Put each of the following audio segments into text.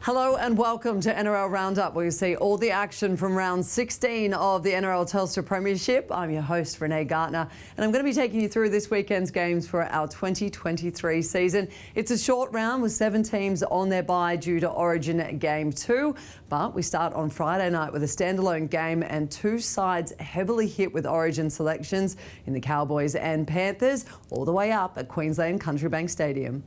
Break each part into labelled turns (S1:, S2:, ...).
S1: Hello and welcome to NRL Roundup, where you see all the action from round 16 of the NRL Telstra Premiership. I'm your host, Renee Gartner, and I'm going to be taking you through this weekend's games for our 2023 season. It's a short round with 7 teams on their bye due to Origin Game 2, but we start on Friday night with a standalone game and 2 sides heavily hit with Origin selections in the Cowboys and Panthers, all the way up at Queensland Country Bank Stadium.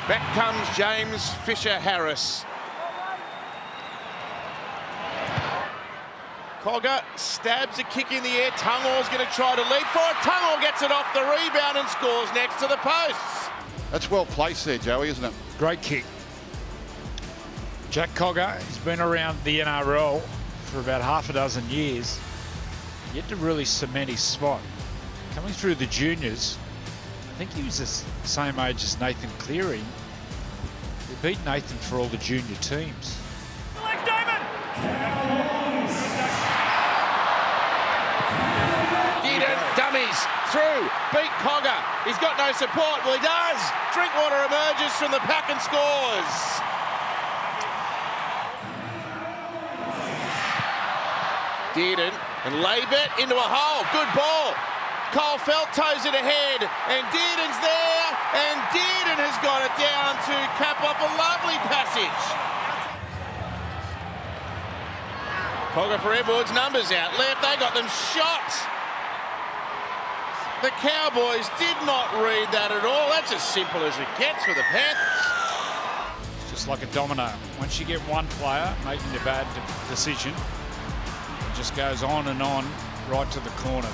S2: Back comes James Fisher-Harris. Cogger stabs a kick in the air. Tungall's going to try to lead for it. Tungall gets it off the rebound and scores next to the posts.
S3: That's well placed there, Joey, isn't it?
S4: Great kick. Jack Cogger has been around the NRL for about half a dozen years, yet to really cement his spot. Coming through the juniors, I think he was the same age as Nathan Cleary. They beat Nathan for all the junior teams.
S2: Dearden dummies through, beat Cogger. He's got no support. Well, he does. Drinkwater emerges from the pack and scores. Dearden and Laybet into a hole. Good ball. Cole Felt toes it ahead, and Dearden's there, and Dearden has got it down to cap off a lovely passage. Cogger for Edwards, numbers out left, they got them shot. The Cowboys did not read that at all. That's as simple as it gets for the Panthers.
S4: Just like a domino. Once you get one player making a bad decision, it just goes on and on right to the corner.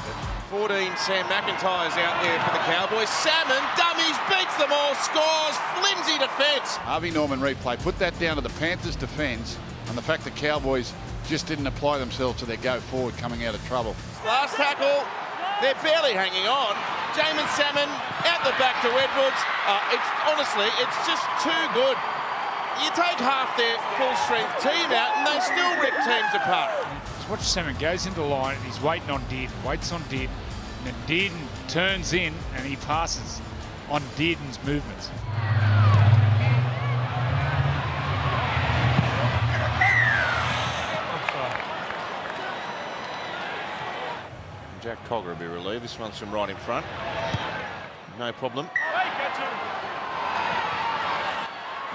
S2: 14, Sam McIntyre's out there for the Cowboys. Salmon, dummies, beats them all, scores, flimsy defence.
S3: Harvey Norman replay. Put that down to the Panthers' defence and the fact the Cowboys just didn't apply themselves to their go forward coming out of trouble.
S2: Last tackle, they're barely hanging on. Jamin Salmon out the back to Edwards. Honestly, it's just too good. You take half their full-strength team out and they still rip teams apart.
S4: Watch Salmon goes into the line, he's waiting on Dearden, waits on Dearden, and then Dearden turns in and he passes on Dearden's movements.
S2: Jack Cogger will be relieved. This one's from right in front. No problem.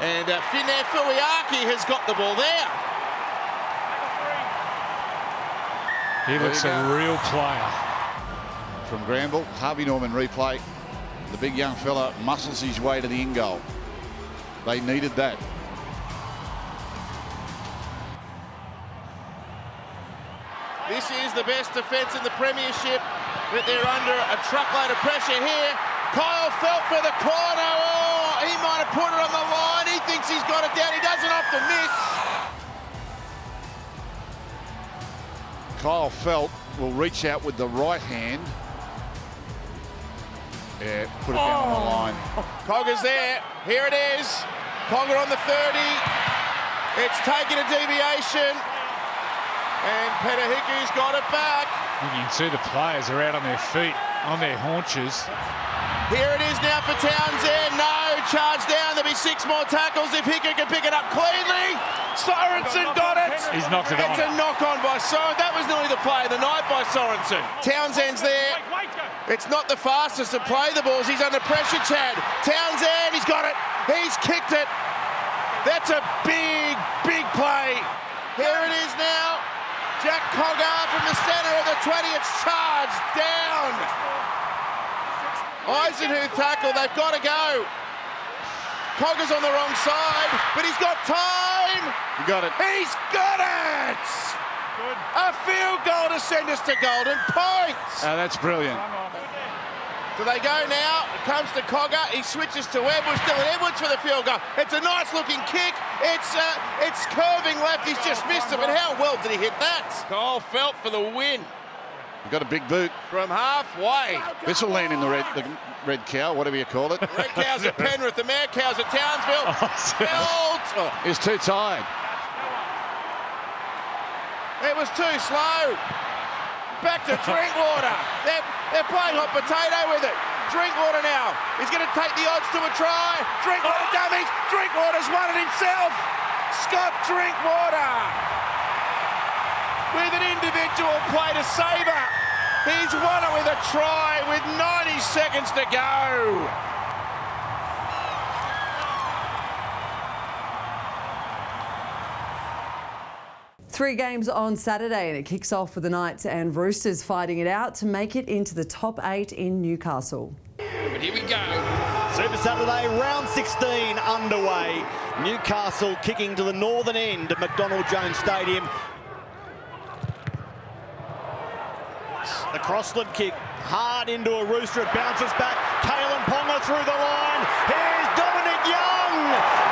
S2: And Finnair Fuiaki has got the ball there.
S4: He looks a real player.
S3: From Granville, Harvey Norman replay. The big young fella muscles his way to the in goal. They needed that.
S2: This is the best defence in the Premiership, but they're under a truckload of pressure here. Kyle Felt for the corner. Oh, he might have put it on the line. He thinks he's got it down. He doesn't often miss.
S3: Kyle Felt will reach out with the right hand. Yeah, put it down on the line.
S2: Cogger's there. Here it is. Cogger on the 30. It's taken a deviation. And Petahiku's got it back.
S4: You can see the players are out on their feet, on their haunches.
S2: Here it is now for Townsend. No, charge down. There'll be 6 more tackles if Hiku can pick it up cleanly. Sorensen got it.
S4: He's knocked it on.
S2: It's a knock-on by Sorensen. That was nearly the play of the night by Sorensen. Townsend's there. It's not the fastest to play the balls. He's under pressure, Chad. Townsend, he's got it. He's kicked it. That's a big, big play. Here it is now. Jack Cogger from the centre of the 20. It's charged down. Eisenhuth tackle. They've got to go. Cogger's on the wrong side, but he's got time.
S3: You got it.
S2: He's got it. Good. A field goal to send us to golden points.
S3: That's brilliant.
S2: So they go now. It comes to Cogger. He switches to Edwards. Still Edwards for the field goal. It's a nice looking kick. It's curving left. He's just missed it. But how well did he hit that? Cole Felt for the win.
S3: You've got a big boot.
S2: From halfway.
S3: This will land in the red cow, whatever you call it.
S2: Red cow's at Penrith. The mad cow's at Townsville. Felt.
S3: He's too tired.
S2: It was too slow. back to Drinkwater. They're playing hot potato with it. Drinkwater now. He's going to take the odds to a try. Drinkwater dummies. Drinkwater's won it himself. Scott Drinkwater with an individual play to savour. He's won it with a try with 90 seconds to go.
S1: Three games on Saturday, and it kicks off with the Knights and Roosters fighting it out to make it into the top 8 in Newcastle.
S5: But here we go.
S6: Super Saturday, round 16 underway. Newcastle kicking to the northern end of McDonald Jones Stadium. The Crossland kick, hard into a Rooster, it bounces back. Kalen Ponga through the line. Here's Dominic Young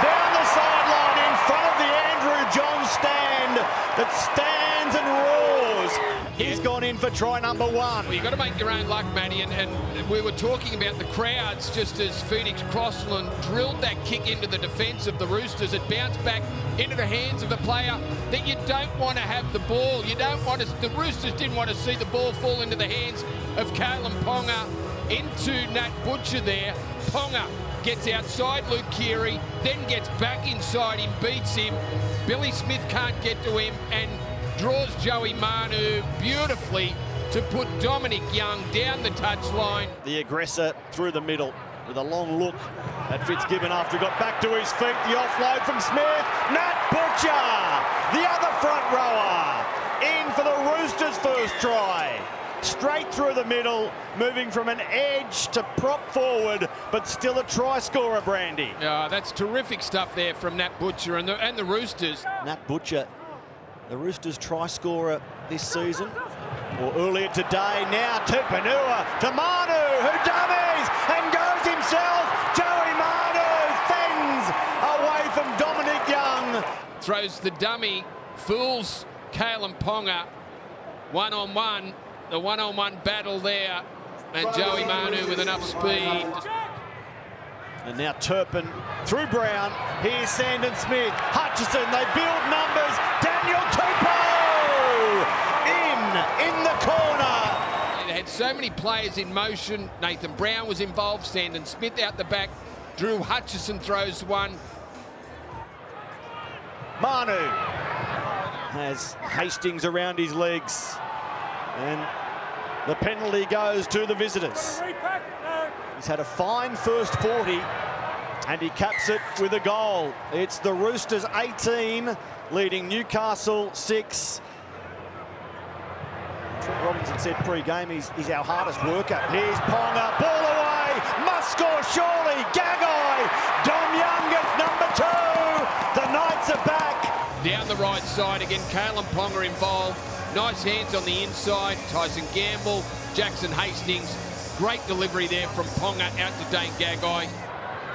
S6: down the sideline in front of the Andrew John stand that stands and roars. He's gone in for try number 1.
S5: Well, you've got to make your own luck, Matty, and we were talking about the crowds just as Phoenix Crossland drilled that kick into the defence of the Roosters. It bounced back into the hands of the player that you don't want to have the ball. You don't want to. The Roosters didn't want to see the ball fall into the hands of Kalen Ponga into Nat Butcher there. Ponga gets outside Luke Keary, then gets back inside him, beats him. Billy Smith can't get to him and draws Joey Manu beautifully to put Dominic Young down the touchline.
S6: The aggressor through the middle with a long look at Fitzgibbon after he got back to his feet. The offload from Smith. Nat Butcher, the other front rower, in for the Roosters' first try. Straight through the middle, moving from an edge to prop forward, but still a try scorer, Brandy.
S5: That's terrific stuff there from Nat Butcher and the Roosters.
S6: Nat Butcher, the Roosters' try scorer this season, or earlier today. Now Tupanua to Manu, who dummies and goes himself. Joey Manu fends away from Dominic Young.
S5: Throws the dummy, fools Kalen Ponga. One-on-one. The one-on-one battle there, and Joey Manu with enough speed.
S6: And now Turpin through Brown. Here's Sandon Smith. Hutchison, they build numbers. Daniel Tupou in the corner.
S5: They had so many players in motion. Nathan Brown was involved. Sandon Smith out the back. Drew Hutchison throws one.
S6: Manu has Hastings around his legs. And the penalty goes to the visitors. He's had a fine first 40 and he caps it with a goal. It's the Roosters 18 leading Newcastle 6. Trent Robinson said pre-game he's our hardest worker. Here's Ponga, ball away, must score surely. Gagai, Dom Young gets number 2. The Knights are back.
S5: Down the right side again, Kalen Ponga involved. Nice hands on the inside. Tyson Gamble, Jackson Hastings. Great delivery there from Ponga out to Dane Gagai.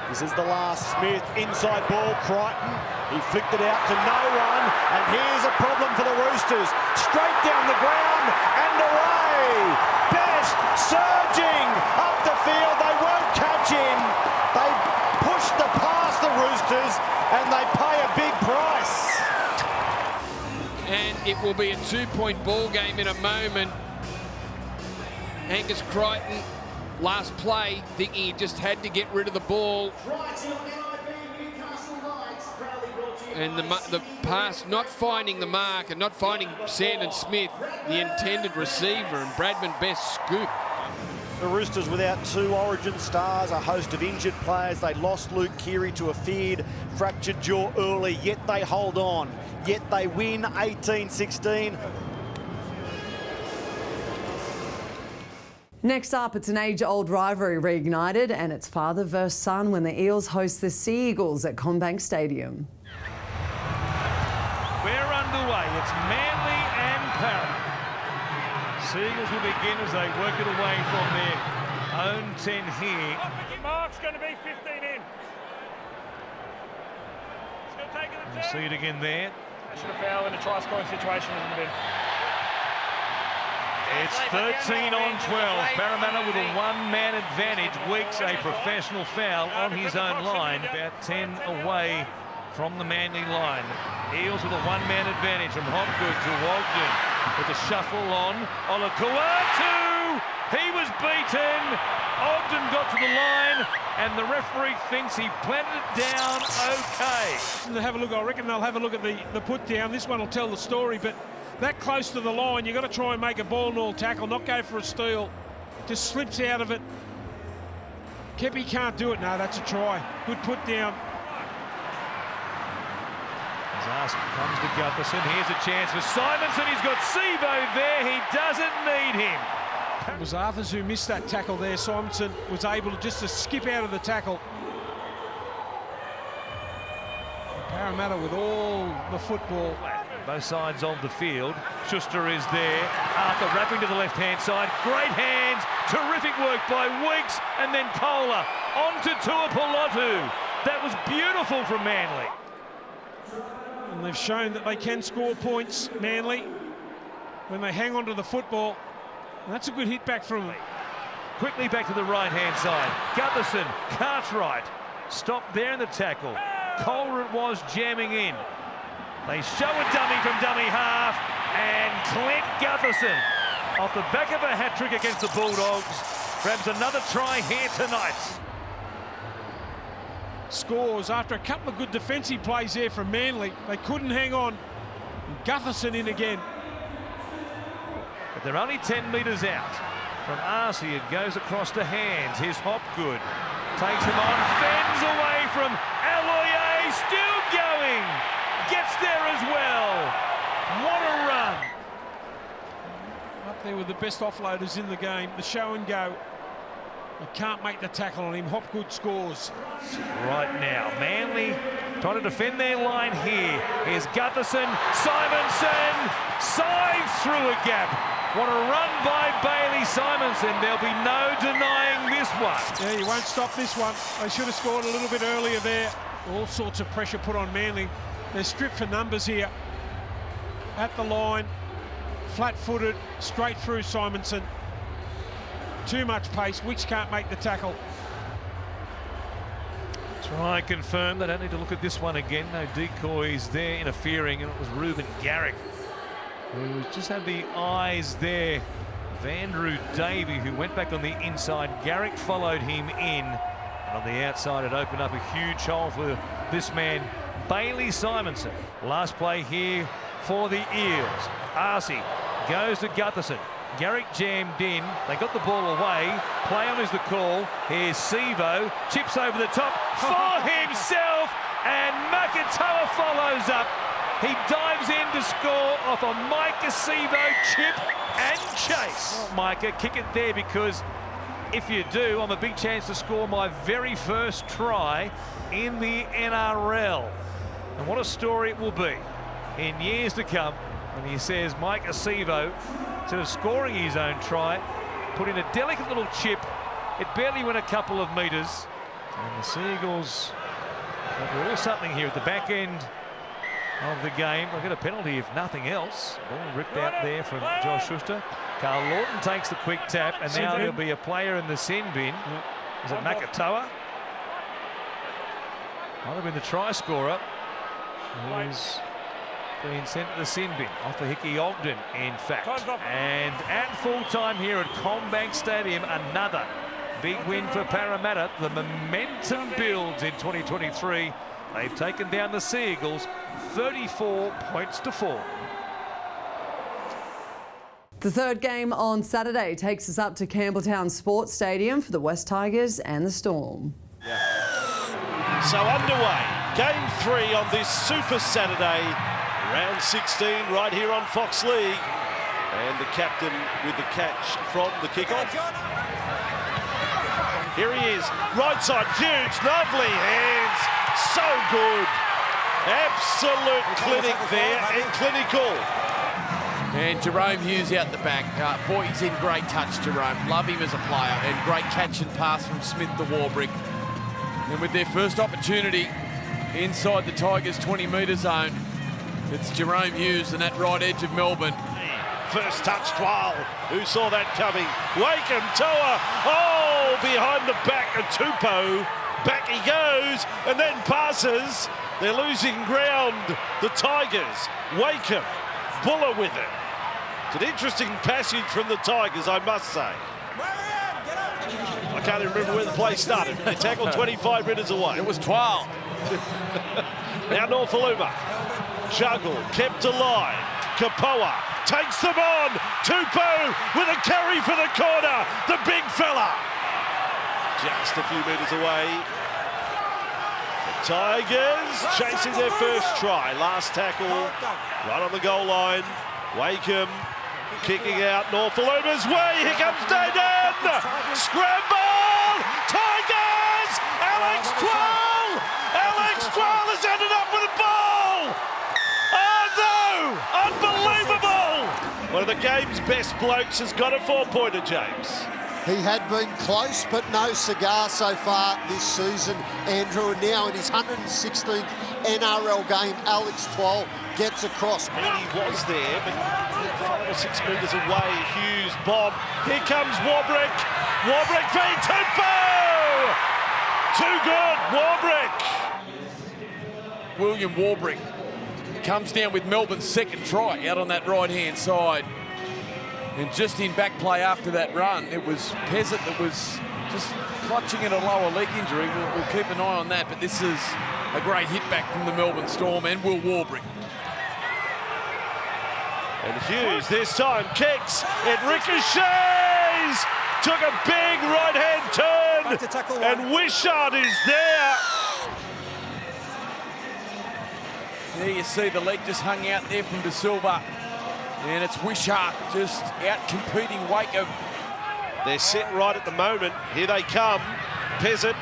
S6: This is the last. Smith, inside ball, Crichton. He flicked it out to no one. And here's a problem for the Roosters. Straight down the ground and away. Best surging up the field. They won't catch him. They push the past the Roosters and they pay a big price.
S5: And it will be a 2-point ball game in a moment. Angus Crichton, last play, thinking he just had to get rid of the ball. And the pass not finding the mark and not finding Sandon Smith, the intended receiver, and Bradman Best scoop.
S6: The Roosters without 2 Origin stars, a host of injured players. They lost Luke Keary to a feared fractured jaw early, yet they hold on. Yet they win 18-16.
S1: Next up, it's an age-old rivalry reignited, and it's father versus son when the Eels host the Sea Eagles at CommBank Stadium.
S7: We're underway. It's Manly and Parramatta. Seagulls will begin as they work it away from their own 10 here.
S8: Mark's going to be 15 in. Still taking the
S7: You see it again there.
S8: Should have fouled in a try scoring situation, isn't it?
S7: It's 13 on 12. Parramatta with a one-man advantage. Weeks a professional foul on his own line. About 10 away from the Manly line. Eels with a one-man advantage from Hopgood to Wogden. with a shuffle on Olakuatu. He was beaten. Ogden got to the line, and the referee thinks he planted it down okay.
S9: Have a look. I reckon they'll have a look at the put down. This one will tell the story, but that close to the line, you've got to try and make a ball and all tackle, not go for a steal. Just slips out of it. Kepi can't do it. No, that's a try. Good put down.
S7: As comes to Gutherson. Here's a chance for Simonson. He's got Sevo there. He doesn't need him.
S9: It was Arthurs who missed that tackle there. Simonson was able to just skip out of the tackle. Parramatta with all the football.
S7: Both sides of the field. Schuster is there. Arthur wrapping to the left-hand side. Great hands. Terrific work by Weeks. And then Kohler onto Tuapolotu. That was beautiful from Manly.
S9: And they've shown that they can score points, Manly, when they hang on to the football. And that's a good hit back from them.
S7: Quickly back to the right-hand side. Gutherson, Cartwright. Stopped there in the tackle. Kohler it was jamming in. They show a dummy from dummy half, and Clint Gutherson, off the back of a hat-trick against the Bulldogs, grabs another try here tonight.
S9: Scores after a couple of good defensive plays there from Manly. They couldn't hang on. And Gutherson in again.
S7: But they're only 10 metres out. From Arcee, it goes across to Hands. Here's Hopgood. Takes them on, fends away from Aloye, still going. Gets there as well. What a run.
S9: Up there with the best offloaders in the game. The show and go. They can't make the tackle on him. Hopgood scores.
S7: Right now, Manly trying to defend their line here. Here's Gutherson. Simonson scythes through a gap. What a run by Bailey Simonson. There'll be no denying this one.
S9: Yeah, you won't stop this one. They should have scored a little bit earlier there. All sorts of pressure put on Manly. They're stripped for numbers here. At the line, flat-footed, straight through Simonson. Too much pace. Wicks can't make the tackle.
S7: Try and confirm. They don't need to look at this one again. No decoys there interfering, and it was Ruben Garrick who just had the eyes there. Vandrew Davey, who went back on the inside. Garrick followed him in, and on the outside it opened up a huge hole for this man, Bailey Simonson. Last play here for the Eels. Arcee goes to Gutherson. Garrick jammed in. They got the ball away. Play on is the call. Here's Sevo. Chips over the top for himself. And Makatoa follows up. He dives in to score off a Micah Sevo chip and chase. Oh, Micah, kick it there, because if you do, I'm a big chance to score my very first try in the NRL. And what a story it will be in years to come when he says Micah Sevo, instead of scoring his own try, put in a delicate little chip. It barely went a couple of metres. And the Seagulls have a little something here at the back end of the game. They'll get a penalty if nothing else. Ball ripped out there from Josh Schuster. Carl Lawton takes the quick tap, and now there'll be a player in the sin bin. Is it Makatoa? Might have been the try scorer who's being sent to the sin bin off of Hickey Ogden, in fact. And at full time here at Combank Stadium, another big win for Parramatta. The momentum builds in 2023. They've taken down the Seagulls 34 points to 4.
S1: The third game on Saturday takes us up to Campbelltown Sports Stadium for the West Tigers and the Storm.
S6: So underway, game 3 on this Super Saturday, round 16 right here on Fox League. And the captain with the catch from the kickoff. Here he is, right side, huge, lovely hands, so good. Absolute clinic there, and clinical.
S2: And Jerome Hughes out the back. Boy, he's in great touch, Jerome. Love him as a player. And great catch and pass from Smith to Warbrick. And with their first opportunity inside the Tigers' 20-metre zone, it's Jerome Hughes and that right edge of Melbourne.
S6: First touch, Twal. Who saw that coming? Wakeham, Toa. Oh, behind the back of Tupou. Back he goes, and then passes. They're losing ground, the Tigers. Wakeham, Buller with it.
S10: It's an interesting passage from the Tigers, I must say. I can't even remember where the play started. They tackled 25 metres away.
S5: It was 12.
S10: Now Norfoluma. Juggle, kept alive. Kapoa takes them on. Tupou with a carry for the corner. The big fella. Just a few metres away. The Tigers chasing their first try. Last tackle, right on the goal line. Wakeham kicking out Norfolumu's way. Here comes Dayden. Scramble! Tigers! Alex Twal! Alex Twal has ended up with a ball! Oh no! Unbelievable! One of the game's best blokes has got a 4-pointer, James.
S11: He had been close, but no cigar so far this season, Andrew. And now in his 116th NRL game, Alex Twal gets across.
S10: He was there, but 5 or 6 metres away. Hughes bomb. Here comes Warbrick. Warbrick v Tupou! Too good, Warbrick.
S5: William Warbrick comes down with Melbourne's second try out on that right-hand side. And just in back play after that run, it was Peasant that was just clutching at a lower leg injury. We'll keep an eye on that, but this is a great hit back from the Melbourne Storm and Will Warbrick.
S10: And Hughes this time kicks, it ricochets, took a big right-hand turn, and Wishart is there.
S5: There you see the leg just hung out there from De Silva. And it's Wishart just out competing Wakeham.
S10: They're set right at the moment. Here they come. Peasant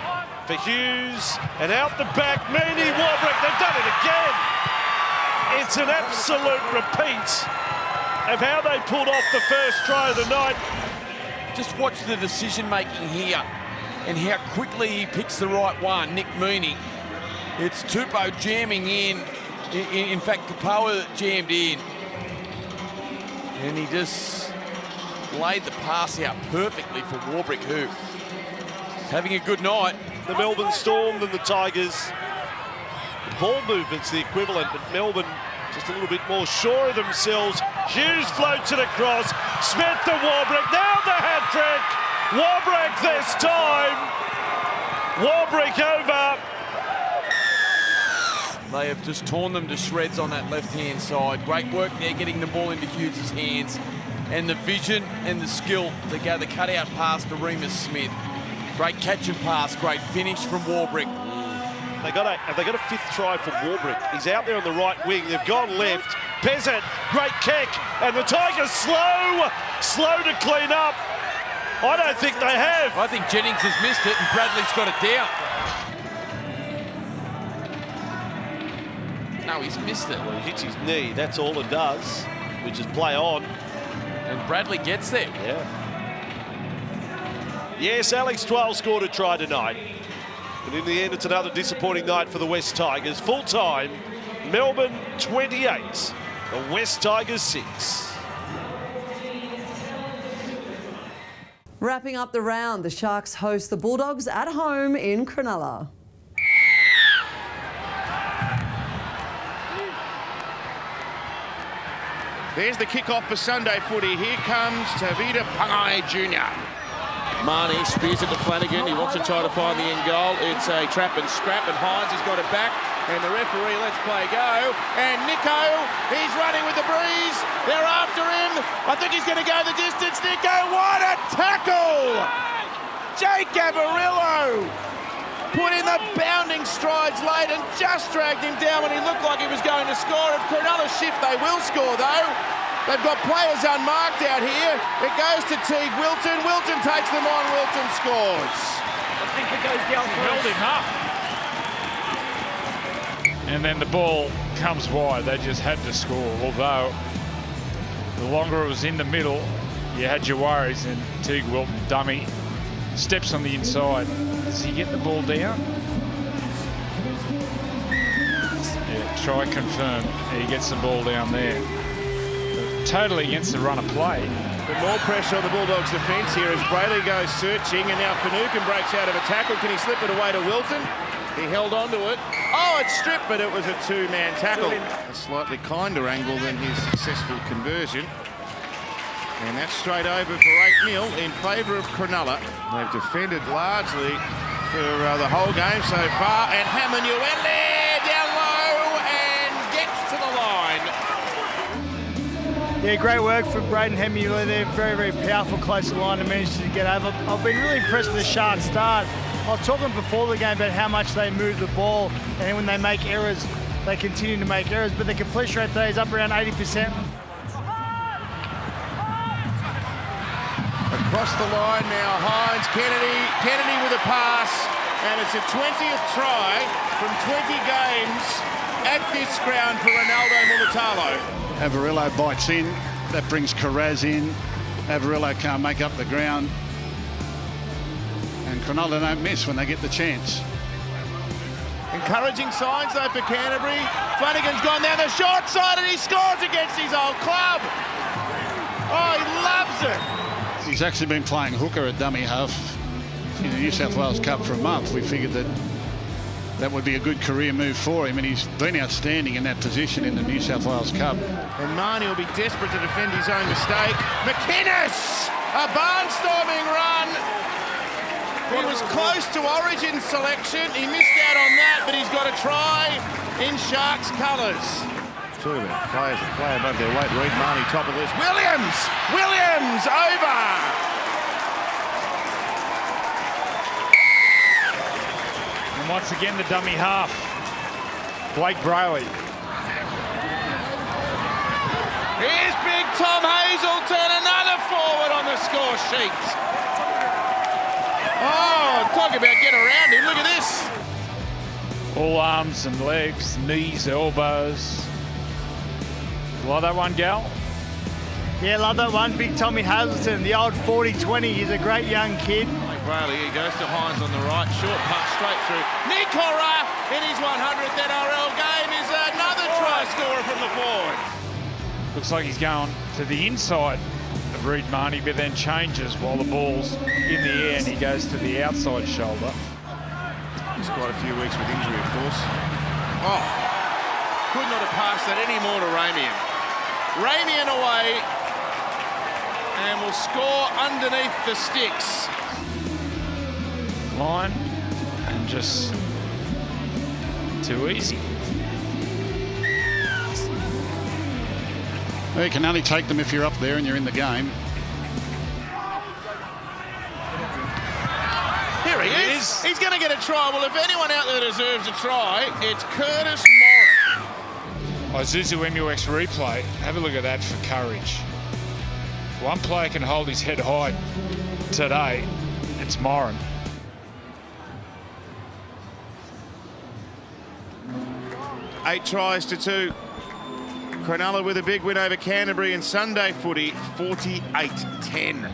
S10: for Hughes. And out the back, Meany Warbrick. They've done it again. It's an absolute repeat of how they pulled off the first try of the night.
S5: Just watch the decision-making here and how quickly he picks the right one, Nick Meany. It's Tupou jamming in. In fact, Kapoa jammed in. And he just laid the pass out perfectly for Warbrick, who is having a good night.
S10: The Melbourne Storm and the Tigers. The ball movement's the equivalent, but Melbourne just a little bit more sure of themselves. Hughes floats it across. Smith to Warbrick. Now the hat-trick. Warbrick this time. Warbrick over.
S5: They have just torn them to shreds on that left-hand side. Great work there getting the ball into Hughes' hands. And the vision and the skill to go the cut-out pass to Remus Smith. Great catch and pass, great finish from Warbrick.
S10: Have they got a fifth try for Warbrick? He's out there on the right wing. They've gone left. Peasant, great kick. And the Tigers slow to clean up. I don't think they have.
S5: I think Jennings has missed it and Bradley's got it down. No, he's missed it.
S10: Well, he hits his knee, that's all it does, which is play on.
S5: And Bradley gets there.
S10: Yeah. Yes, Alex Twal scored a try tonight. But in the end, it's another disappointing night for the West Tigers. Full time, Melbourne 28, the West Tigers 6.
S1: Wrapping up the round, the Sharks host the Bulldogs at home in Cronulla.
S2: There's the kick-off for Sunday footy. Here comes Tavita Pangai Jr.
S12: Marnie spears it to Flanagan. He wants to try to find the end goal. It's a trap and scrap, and Hines has got it back. And the referee lets play go.
S2: And Nico, he's running with the breeze. They're after him. I think he's going to go the distance. Nico, what a tackle! Jake Gabarillo put in the bounding strides late and just dragged him down when he looked like he was going to score. If Cronulla shift, they will score though. They've got players unmarked out here. It goes to Teague Wilton. Wilton takes them on. Wilton scores.
S8: I think it goes down for
S4: Held him up. And then the ball comes wide. They just had to score. Although the longer it was in the middle, you had your worries. And Teague Wilton, dummy, steps on the inside. Does he get the ball down? Yeah, try confirm. He gets the ball down there. Totally against the run of play.
S2: But more pressure on the Bulldogs' defence here as Brayley goes searching, and now Finucane breaks out of a tackle. Can he slip it away to Wilton? He held on to it. Oh, it's stripped, but it was a two-man tackle. A slightly kinder angle than his successful conversion. And that's straight over for 8-0 in favour of Cronulla. They've defended largely for the whole game so far. And Hamunuele down low and gets to the line.
S13: Yeah, great work for Braden Hamunuele there. Very, very powerful close to the line and managed to get over. I've been really impressed with the Sharks start. I was talking before the game about how much they move the ball, and then when they make errors, they continue to make errors, but the completion rate today is up around 80%.
S2: Across the line now, Hines, Kennedy with a pass, and it's a 20th try from 20 games at this ground for Ronaldo Mulitalo.
S3: Averillo bites in, that brings Carraz in. Averillo can't make up the ground. And Cronulla don't miss when they get the chance.
S2: Encouraging signs though for Canterbury. Flanagan's gone down the short side and he scores against his old club. Oh, he loves it.
S3: He's actually been playing hooker at dummy half in the New South Wales Cup for a month. We figured that that would be a good career move for him, and he's been outstanding in that position in the New South Wales Cup.
S2: And Marnie will be desperate to defend his own mistake. McInnes, a barnstorming run. He was close to Origin selection. He missed out on that, but he's got a try in Sharks colours. Two of them players that play above their weight. Reid Marnie top of this. Williams over.
S4: And once again, the dummy half, Blake Brayley.
S2: Here's big Tom Hazelton, another forward on the score sheet. Oh, talk about get around him. Look at this.
S4: All arms and legs, knees, elbows. Love that one, Gal?
S13: Yeah, love that one. Big Tommy Hazelton, the old 40-20. He's a great young kid.
S2: Brayley, he goes to Hines on the right. Short punt straight through. Nikora in his 100th NRL game is another try scorer from the forward.
S4: Looks like he's going to the inside of Reid Marnie, but then changes while the ball's in the air and he goes to the outside shoulder.
S2: He's quite a few weeks with injury, of course. Oh, could not have passed that any more to Ramian. Ramian away and will score underneath the sticks.
S4: Line and just too easy.
S3: You can only take them if you're up there and you're in the game.
S2: Here he is. He's going to get a try. Well, if anyone out there deserves a try, it's Curtis Morin.
S4: Isuzu MUX replay. Have a look at that for courage. One player can hold his head high today. It's Morin.
S2: Eight tries to 2. Cronulla with a big win over Canterbury in Sunday footy, 48-10.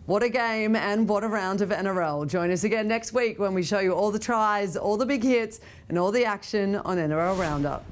S1: What a game and what a round of NRL. Join us again next week when we show you all the tries, all the big hits and all the action on NRL Roundup.